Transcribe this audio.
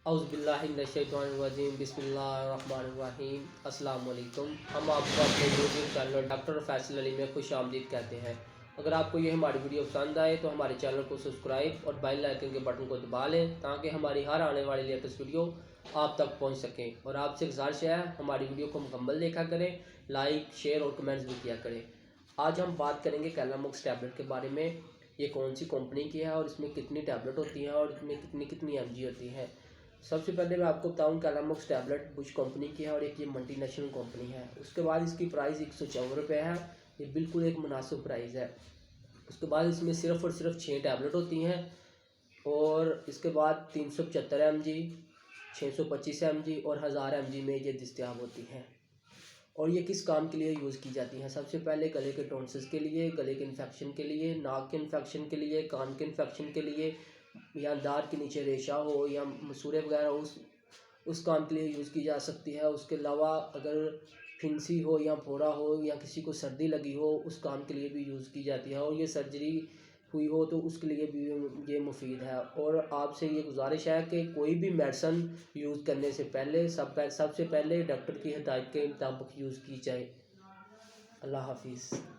औज़ुबिल्लाहिमिनश्शैतानिर्रजीम बिस्मिल्लाहिर्रहमानिर्रहीम। अस्सलाम वालेकुम। हम आपको अपने YouTube channel doctor Faisal Ali में खुश आमदीद कहते हैं। अगर आपको ये हमारी वीडियो पसंद आए तो हमारे चैनल को सब्सक्राइब और बेल आइकन के बटन को दबा लें ताकि हमारी हर आने वाली लेटेस्ट वीडियो आप तक पहुंच सकें। और आपसे गुजारिश है हमारी वीडियो को मुकम्मल देखा करें, लाइक शेयर और कमेंट्स भी किया करें। आज हम बात करेंगे कैलामॉक्स टैबलेट के बारे में। ये कौन सी कंपनी की है और इसमें कितनी टैबलेट होती हैं और इसमें कितनी कितनी एमजी होती हैं। सबसे पहले मैं आपको बताऊं कैलामॉक्स टैबलेट बुश कंपनी की है और एक ये मल्टीनेशनल कंपनी है। उसके बाद इसकी प्राइस 154 रुपये है। ये बिल्कुल एक मुनासिब प्राइस है। उसके बाद इसमें सिर्फ़ और सिर्फ 6 टैबलेट होती हैं और इसके बाद 375 mg, 625 mg और 1000 mg में ये दस्तयाब होती हैं। और ये किस काम के लिए यूज़ की जाती हैं? सबसे पहले गले के टॉन्सिल्स के लिए, गले के इन्फेक्शन के लिए, नाक के इन्फेक्शन के लिए, कान के इन्फेक्शन के लिए, या दांत के नीचे रेशा हो या मसूड़े वगैरह उस काम के लिए यूज़ की जा सकती है। उसके अलावा अगर फिंसी हो या फोड़ा हो या किसी को सर्दी लगी हो उस काम के लिए भी यूज़ की जाती है। और ये सर्जरी हुई हो तो उसके लिए भी ये मुफीद है। और आपसे ये गुजारिश है कि कोई भी मेडिसन यूज़ करने से पहले सबसे पहले डॉक्टर की हिदायत के मुताबिक यूज़ की जाए। अल्लाह हाफिज़।